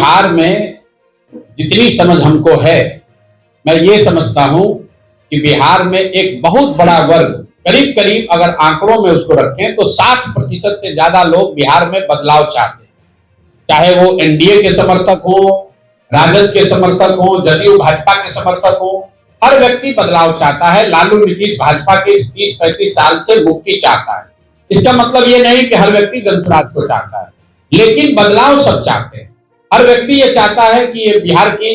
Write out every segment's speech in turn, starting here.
बिहार में जितनी समझ हमको है, मैं ये समझता हूं कि बिहार में एक बहुत बड़ा वर्ग, करीब करीब अगर आंकड़ों में उसको रखें तो 60% से ज्यादा लोग बिहार में बदलाव चाहते हैं। चाहे वो एनडीए के समर्थक हो, राजद के समर्थक हो, जदयू भाजपा के समर्थक हो, हर व्यक्ति बदलाव चाहता है। लालू नीतीश भाजपा के इस 30-35 साल से मुक्ति चाहता है। इसका मतलब ये नहीं कि हर व्यक्ति जनसुराज को चाहता है, लेकिन बदलाव सब चाहते हैं। हर व्यक्ति ये चाहता है कि ये बिहार की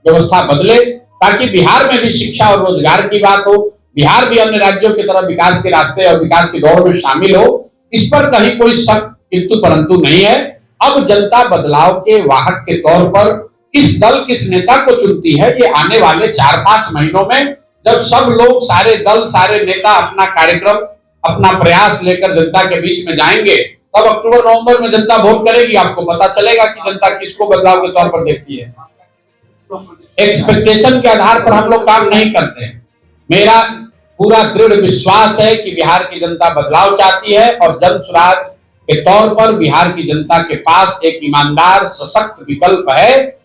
व्यवस्था बदले, ताकि बिहार में भी शिक्षा और रोजगार की बात हो, बिहार भी अन्य राज्यों की तरह विकास के रास्ते और विकास की दौड़ में शामिल हो। इस पर कहीं कोई शक किंतु परंतु नहीं है। अब जनता बदलाव के वाहक के तौर पर किस दल किस नेता को चुनती है, ये आने वाले 4-5 महीनों में, जब सब लोग, सारे दल, सारे नेता अपना कार्यक्रम, अपना प्रयास लेकर जनता के बीच में जाएंगे, तब अक्टूबर-नवंबर में जनता वोट करेगी। आपको पता चलेगा कि जनता किसको बदलाव के तौर पर देखती है। एक्सपेक्टेशन के आधार पर हम लोग काम नहीं करते हैं। मेरा पूरा दृढ़ विश्वास है कि बिहार की जनता बदलाव चाहती है और जनसुराज के तौर पर बिहार की जनता के पास एक ईमानदार सशक्त विकल्प है,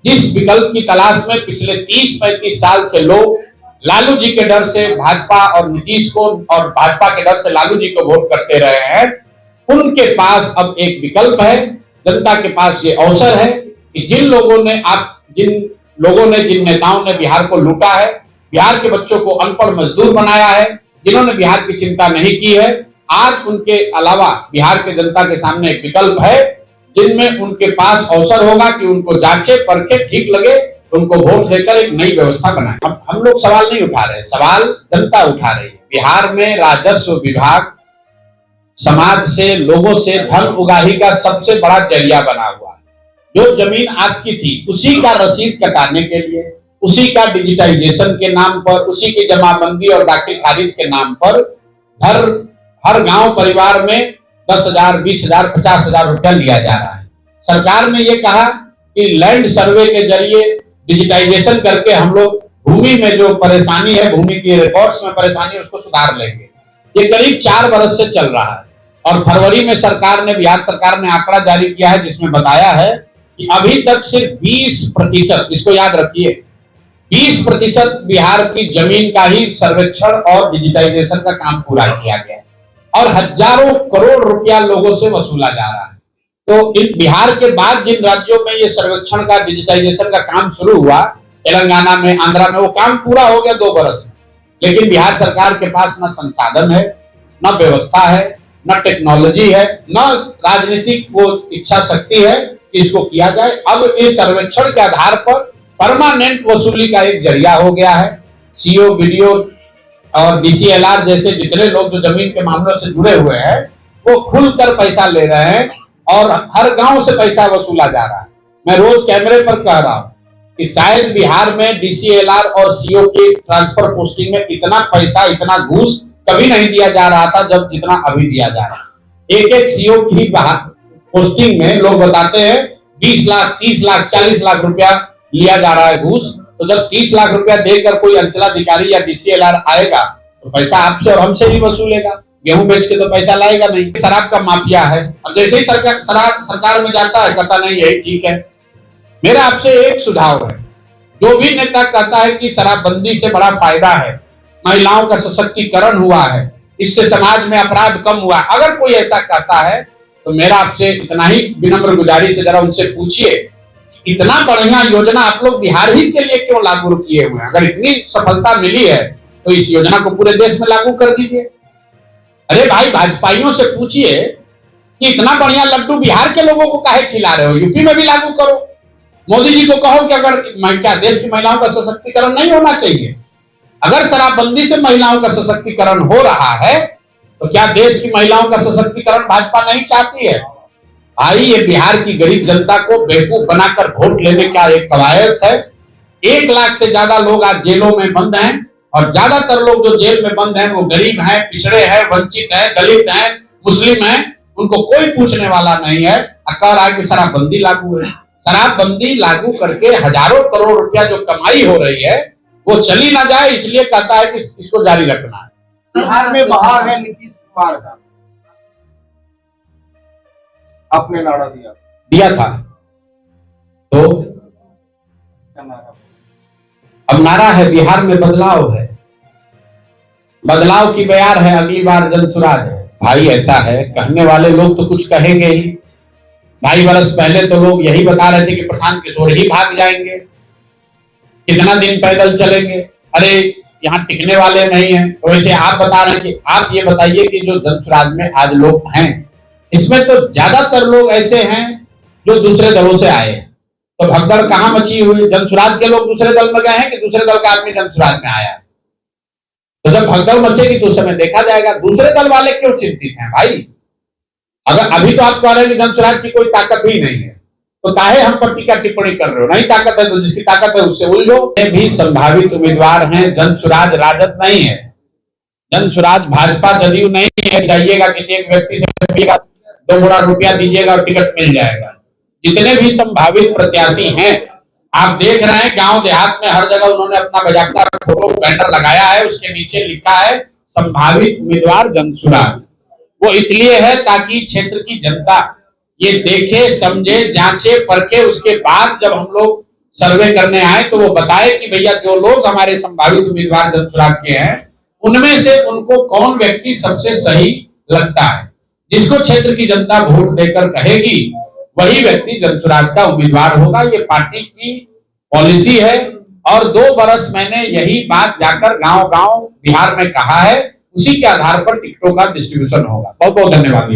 जिस विकल्प की तलाश में पिछले 30-35 साल से लोग लालू जी के डर से भाजपा और नीतीश को, और भाजपा के डर से लालू जी को वोट करते रहे हैं। उनके पास अब एक विकल्प है। जनता के पास ये अवसर है कि जिन लोगों ने, जिन नेताओं ने बिहार को लूटा है, बिहार के बच्चों को अनपढ़ मजदूर बनाया है, जिन्होंने बिहार की चिंता नहीं की है, आज उनके अलावा बिहार के जनता के सामने एक विकल्प है, जिनमें उनके पास अवसर होगा कि उनको जांचे परखे, ठीक लगे उनको वोट देकर एक नई व्यवस्था बनाए। अब हम लोग सवाल नहीं उठा रहे, सवाल जनता उठा रही है। बिहार में राजस्व विभाग समाज से, लोगों से धन उगाही का सबसे बड़ा जरिया बना हुआ है। जो जमीन आपकी थी उसी का रसीद कटाने के लिए, उसी का डिजिटाइजेशन के नाम पर, उसी की जमाबंदी और दाखिल खारिज के नाम पर हर गांव परिवार में 10,000, 20,000, 50,000 रुपया लिया जा रहा है। सरकार ने यह कहा कि लैंड सर्वे के जरिए डिजिटाइजेशन करके हम लोग भूमि में जो परेशानी है, भूमि की रिकॉर्ड्स में परेशानी है, उसको सुधार लेंगे। ये करीब 4 बरस से चल रहा है और फरवरी में बिहार सरकार ने आंकड़ा जारी किया है, जिसमें बताया है कि अभी तक सिर्फ 20%, इसको याद रखिए, 20% बिहार की जमीन का ही सर्वेक्षण और डिजिटाइजेशन का काम पूरा किया गया और हजारों करोड़ रुपया लोगों से वसूला जा रहा है। तो बिहार के बाद जिन राज्यों में ये सर्वेक्षण का, डिजिटाइजेशन का काम शुरू हुआ, तेलंगाना में, आंध्रा में, वो काम पूरा हो गया 2 बरस में, लेकिन बिहार सरकार के पास न संसाधन है, न व्यवस्था है, न टेक्नोलॉजी है, न राजनीतिक वो इच्छा शक्ति है कि इसको किया जाए। अब इस सर्वेक्षण के आधार पर परमानेंट वसूली का एक जरिया हो गया है। सीओ, बीडीओ और डीसीएलआर जैसे जितने लोग जो जमीन के मामलों से जुड़े हुए हैं, वो खुलकर पैसा ले रहे हैं और हर गांव से पैसा वसूला जा रहा है। मैं रोज कैमरे पर कह रहा हूं कि शायद बिहार में डीसीएलआर और सीओ की ट्रांसफर पोस्टिंग में इतना पैसा, इतना घूस कभी नहीं दिया जा रहा था जब जितना अभी दिया जा रहा है। एक सीओ की पोस्टिंग में लोग बताते हैं 20 लाख, 30 लाख, 40 लाख रुपया लिया जा रहा है घूस। तो जब 30 लाख रुपया देकर कोई अंचलाधिकारी या डीसीएलआर आएगा तो पैसा आपसे और हमसे भी वसूलेगा। गेहूं बेच के तो पैसा लाएगा नहीं। शराब का माफिया है। अब जैसे ही सरकार में जाता है, कहता नहीं यही ठीक है। मेरा आपसे एक सुझाव है, जो भी नेता कहता है कि शराबबंदी से बड़ा फायदा है, महिलाओं का सशक्तिकरण हुआ है, इससे समाज में अपराध कम हुआ, अगर कोई ऐसा कहता है तो मेरा आपसे इतना ही विनम्र गुजारिश है, जरा उनसे पूछिए इतना बढ़िया योजना आप लोग बिहार ही के लिए क्यों लागू किए हुए हैं? अगर इतनी सफलता मिली है तो इस योजना को पूरे देश में लागू कर दीजिए। अरे भाई, भाजपाइयों से पूछिए कि इतना बढ़िया लड्डू बिहार के लोगों को काहे खिला रहे हो, यूपी में भी लागू करो। मोदी जी को कहो कि अगर क्या देश की महिलाओं का सशक्तिकरण नहीं होना चाहिए? अगर शराबबंदी से महिलाओं का सशक्तिकरण हो रहा है तो क्या देश की महिलाओं का सशक्तिकरण भाजपा नहीं चाहती है? भाई, ये बिहार की गरीब जनता को बेवकूफ बनाकर वोट लेने का एक कवायद है। 1 लाख से ज्यादा लोग आज जेलों में बंद हैं और ज्यादातर लोग जो जेल में बंद हैं वो गरीब हैं, पिछड़े हैं, वंचित हैं, दलित हैं, मुस्लिम हैं। उनको कोई पूछने वाला नहीं है। कह रहा है कि शराबबंदी लागू है। शराबबंदी लागू करके हजारों करोड़ रुपया जो कमाई हो रही है वो चली ना जाए, इसलिए कहता है कि इसको जारी रखना है। बिहार में बहार है नीतीश कुमार का, आपने नारा दिया था। तो नारा? अब नारा है बिहार में बदलाव है, बदलाव की बयार है, अगली बार जनसुराज है। भाई ऐसा है, कहने वाले लोग तो कुछ कहेंगे ही। 2.5 वर्ष पहले तो लोग यही बता रहे थे कि प्रशांत किशोर ही भाग जाएंगे, कितना दिन पैदल चलेंगे, अरे यहाँ टिकने वाले नहीं हैं। तो वैसे आप बता रहे हैं कि आप ये बताइए कि जो जनसुराज में आज लोग हैं, इसमें तो ज्यादातर लोग ऐसे हैं जो दूसरे दलों से आए। तो भगदड़ कहाँ मची हुई? जनसुराज के लोग दूसरे दल में गए हैं कि दूसरे दल का आदमी जनसुराज में आया है? तो जब भगदड़ मचेगी तो उस समय देखा जाएगा। दूसरे दल वाले क्यों चिंतित हैं भाई? अगर अभी तो आप कह रहे हैं कि जनसुराज की कोई ताकत ही नहीं है, तो काहे हम पर टीका टिप्पणी कर रहे हो? नहीं ताकत है तो जिसकी ताकत है उससे उलझो। ये भी संभावित उम्मीदवार हैं, जनसुराज राजद नहीं है, जनसुराज भाजपा जदयू नहीं है। जाइएगा किसी एक व्यक्ति से 2 गुना रुपया दीजिएगा और टिकट मिल जाएगा। जितने भी संभावित प्रत्याशी हैं आप देख रहे हैं, गांव देहात में हर जगह उन्होंने अपना बजाता फोटो बैनर लगाया है, उसके नीचे लिखा है संभावित उम्मीदवार जनसुराज। वो इसलिए है ताकि क्षेत्र की जनता ये देखे, समझे, जांचे, परखे, उसके बाद जब हम लोग सर्वे करने आए तो वो बताए कि भैया जो लोग हमारे संभावित उम्मीदवार जनसुराज के हैं उनमें से उनको कौन व्यक्ति सबसे सही लगता है। जिसको क्षेत्र की जनता वोट देकर कहेगी वही व्यक्ति जनसुराज का उम्मीदवार होगा। ये पार्टी की पॉलिसी है और 2 बरस मैंने यही बात जाकर गांव-गांव बिहार में कहा है। उसी के आधार पर टिकटों का डिस्ट्रीब्यूशन होगा। बहुत बहुत धन्यवाद।